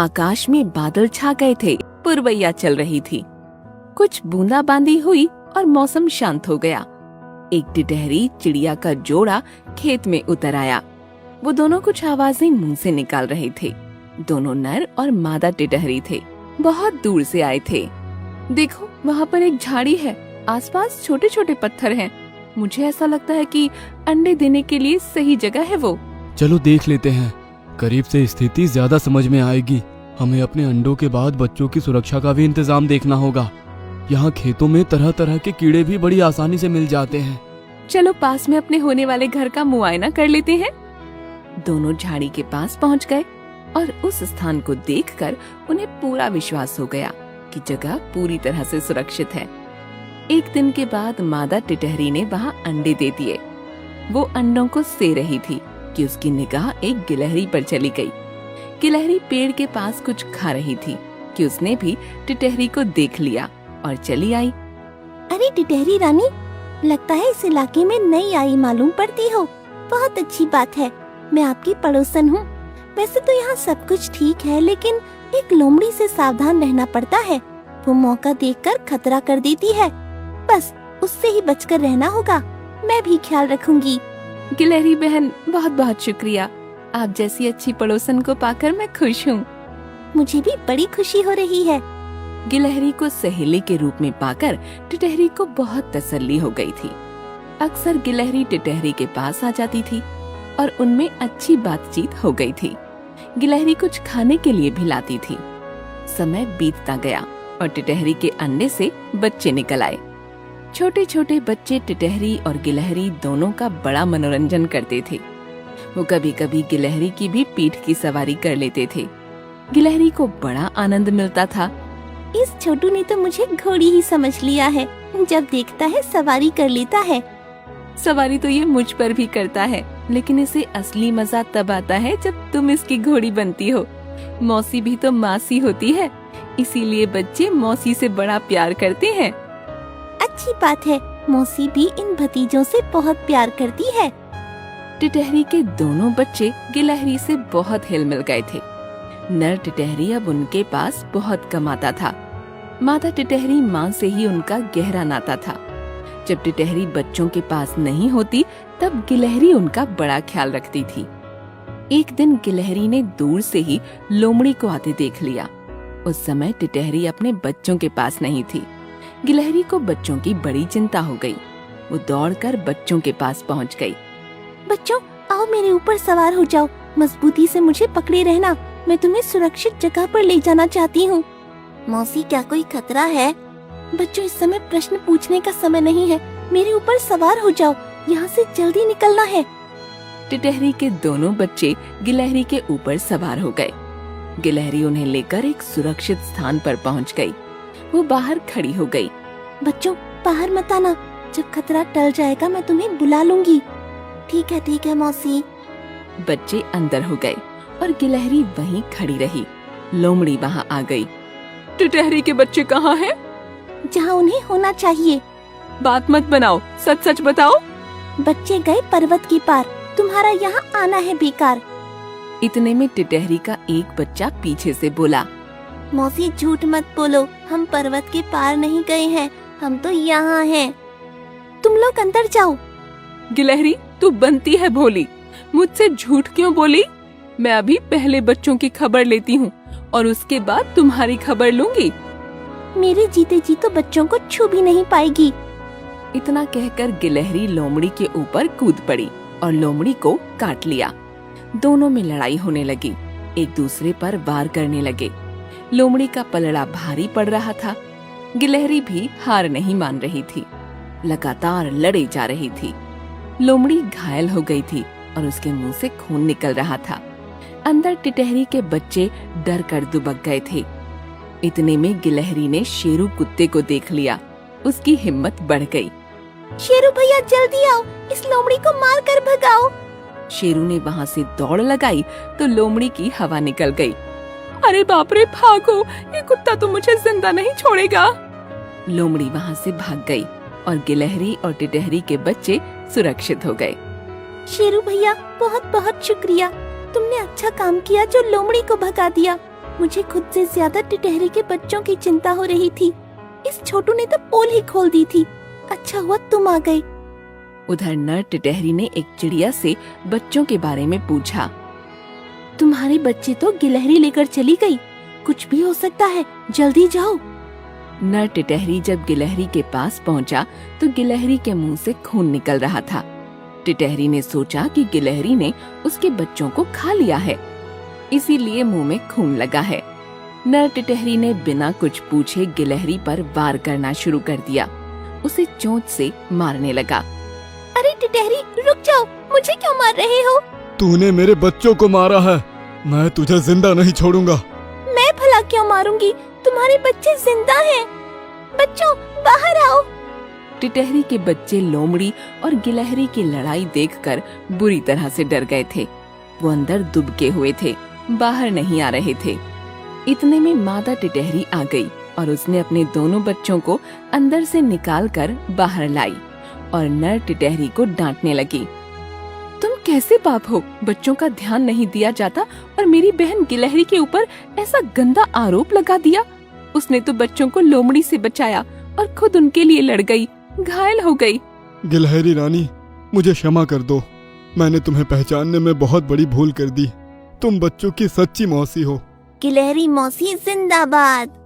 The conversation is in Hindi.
आकाश में बादल छा गए थे, पुरवैया चल रही थी। कुछ बूंदाबांदी हुई और मौसम शांत हो गया। एक टिटहरी चिड़िया का जोड़ा खेत में उतर आया। वो दोनों कुछ आवाजें मुंह से निकाल रहे थे। दोनों नर और मादा टिटहरी थे, बहुत दूर से आए थे। देखो, वहाँ पर एक झाड़ी है, आसपास छोटे छोटे पत्थर हैं। मुझे ऐसा लगता है कि अंडे देने के लिए सही जगह है वो। चलो देख लेते हैं, करीब से स्थिति ज्यादा समझ में आएगी। हमें अपने अंडों के बाद बच्चों की सुरक्षा का भी इंतजाम देखना होगा। यहाँ खेतों में तरह तरह के कीड़े भी बड़ी आसानी से मिल जाते हैं। चलो पास में अपने होने वाले घर का मुआयना कर लेते हैं। दोनों झाड़ी के पास पहुँच गए और उस स्थान को देखकर उन्हें पूरा विश्वास हो गया कि जगह पूरी तरह से सुरक्षित है। एक दिन के बाद मादा टिटहरी ने वहाँ अंडे दे दिए। वो अंडों को से रही थी कि उसकी निगाह एक गिलहरी पर चली गई। गिलहरी पेड़ के पास कुछ खा रही थी कि उसने भी टिटहरी को देख लिया और चली आई। अरे टिटहरी रानी, लगता है इस इलाके में नई आई मालूम पड़ती हो। बहुत अच्छी बात है, मैं आपकी पड़ोसन हूँ। वैसे तो यहाँ सब कुछ ठीक है, लेकिन एक लोमड़ी से सावधान रहना पड़ता है। वो मौका देखकर खतरा कर देती है। बस उससे ही बचकर रहना होगा। मैं भी ख्याल रखूंगी। गिलहरी बहन, बहुत बहुत शुक्रिया। आप जैसी अच्छी पड़ोसन को पाकर मैं खुश हूँ। मुझे भी बड़ी खुशी हो रही है। गिलहरी को सहेली के रूप में पाकर टिटहरी को बहुत तसल्ली हो गई थी। अक्सर गिलहरी टिटहरी के पास आ जाती थी और उनमें अच्छी बातचीत हो गई थी। गिलहरी कुछ खाने के लिए भी लाती थी। समय बीतता गया और टिटहरी के अंडे से बच्चे निकल आए। छोटे छोटे बच्चे टिटहरी और गिलहरी दोनों का बड़ा मनोरंजन करते थे। वो कभी कभी गिलहरी की भी पीठ की सवारी कर लेते थे। गिलहरी को बड़ा आनंद मिलता था। इस छोटू ने तो मुझे घोड़ी ही समझ लिया है। जब देखता है सवारी कर लेता है। सवारी तो ये मुझ पर भी करता है, लेकिन इसे असली मजा तब आता है जब तुम इसकी घोड़ी बनती हो। मौसी भी तो मासी होती है, इसीलिए बच्चे मौसी से बड़ा प्यार करते हैं। अच्छी बात है, मौसी भी इन भतीजों से बहुत प्यार करती है। टिटहरी के दोनों बच्चे गिलहरी से बहुत हिल मिल गए थे। नर टिटहरी अब उनके पास बहुत कम आता था। माता टिटहरी माँ से ही उनका गहरा नाता था। जब टिटहरी बच्चों के पास नहीं होती, तब गिलहरी उनका बड़ा ख्याल रखती थी। एक दिन गिलहरी ने दूर से ही लोमड़ी को आते देख लिया। उस समय टिटहरी अपने बच्चों के पास नहीं थी। गिलहरी को बच्चों की बड़ी चिंता हो गई। वो दौड़कर बच्चों के पास पहुंच गई। बच्चों, आओ मेरे ऊपर सवार हो जाओ। मजबूती से मुझे पकड़े रहना। मैं तुम्हें सुरक्षित जगह पर ले जाना चाहती हूँ। मौसी, क्या कोई खतरा है? बच्चों, इस समय प्रश्न पूछने का समय नहीं है। मेरे ऊपर सवार हो जाओ, यहाँ से जल्दी निकलना है। टिटहरी के दोनों बच्चे गिलहरी के ऊपर सवार हो गए। गिलहरी उन्हें लेकर एक सुरक्षित स्थान पर पहुँच गई। वो बाहर खड़ी हो गई। बच्चों, बाहर मत आना। जब खतरा टल जाएगा मैं तुम्हें बुला लूंगी। ठीक है मौसी। बच्चे अंदर हो गए और गिलहरी वहीं खड़ी रही। लोमड़ी वहाँ आ गई। टिटहरी के बच्चे कहाँ हैं? जहाँ उन्हें होना चाहिए। बात मत बनाओ, सच सच बताओ। बच्चे गए पर्वत के पार। तुम्हारा यहाँ आना है बेकार। इतने में टिटहरी का एक बच्चा पीछे से बोला, मौसी झूठ मत बोलो, हम पर्वत के पार नहीं गए हैं, हम तो यहाँ हैं। तुम लोग अंदर जाओ। गिलहरी, तू बनती है भोली, मुझसे झूठ क्यों बोली? मैं अभी पहले बच्चों की खबर लेती हूँ और उसके बाद तुम्हारी खबर लूंगी। मेरे जीते जी तो बच्चों को छू भी नहीं पाएगी। इतना कहकर गिलहरी लोमड़ी के ऊपर कूद पड़ी और लोमड़ी को काट लिया। दोनों में लड़ाई होने लगी, एक दूसरे पर वार करने लगे। लोमड़ी का पलड़ा भारी पड़ रहा था। गिलहरी भी हार नहीं मान रही थी, लगातार लड़े जा रही थी। लोमड़ी घायल हो गई थी और उसके मुंह से खून निकल रहा था। अंदर टिटहरी के बच्चे डर कर दुबक गए थे। इतने में गिलहरी ने शेरू कुत्ते को देख लिया। उसकी हिम्मत बढ़ गई। शेरू भैया, जल्दी आओ, इस लोमड़ी को मार कर भगाओ। शेरू ने वहाँ से दौड़ लगाई तो लोमड़ी की हवा निकल गई। अरे बाप रे, भागो, ये कुत्ता तो मुझे जिंदा नहीं छोड़ेगा। लोमड़ी वहाँ से भाग गई और गिलहरी और टिटहरी के बच्चे सुरक्षित हो गए। शेरू भैया, बहुत बहुत शुक्रिया। तुमने अच्छा काम किया जो लोमड़ी को भगा दिया। मुझे खुद से ज्यादा टिटहरी के बच्चों की चिंता हो रही थी। इस छोटू ने तो पोल ही खोल दी थी। अच्छा हुआ तुम आ गए। उधर नर टिटहरी ने एक चिड़िया से बच्चों के बारे में पूछा। तुम्हारे बच्चे तो गिलहरी लेकर चली गई, कुछ भी हो सकता है, जल्दी जाओ। नर टिटहरी जब गिलहरी के पास पहुंचा तो गिलहरी के मुंह से खून निकल रहा था। टिटहरी ने सोचा कि गिलहरी ने उसके बच्चों को खा लिया है, इसीलिए मुंह में खून लगा है। नर टिटहरी ने बिना कुछ पूछे गिलहरी पर वार करना शुरू कर दिया। उसे चोंच से मारने लगा। अरे टिटहरी रुक जाओ, मुझे क्यों मार रहे हो? तूने मेरे बच्चों को मारा है, मैं तुझे जिंदा नहीं छोड़ूंगा। मैं भला क्यों मारूंगी? तुम्हारे बच्चे जिंदा हैं। बच्चों बाहर आओ। टिटहरी के बच्चे लोमड़ी और गिलहरी की लड़ाई देखकर बुरी तरह से डर गए थे। वो अंदर दुबके हुए थे, बाहर नहीं आ रहे थे। इतने में मादा टिटहरी आ गई और उसने अपने दोनों बच्चों को अंदर से निकालकर बाहर लाई और नर टिटहरी को डांटने लगी। तुम कैसे बाप हो, बच्चों का ध्यान नहीं दिया जाता और मेरी बहन गिलहरी के ऊपर ऐसा गंदा आरोप लगा दिया। उसने तो बच्चों को लोमड़ी से बचाया और खुद उनके लिए लड़ गई, घायल हो गई। गिलहरी रानी, मुझे क्षमा कर दो, मैंने तुम्हें पहचानने में बहुत बड़ी भूल कर दी। तुम बच्चों की सच्ची मौसी हो। गिलहरी मौसी जिंदाबाद।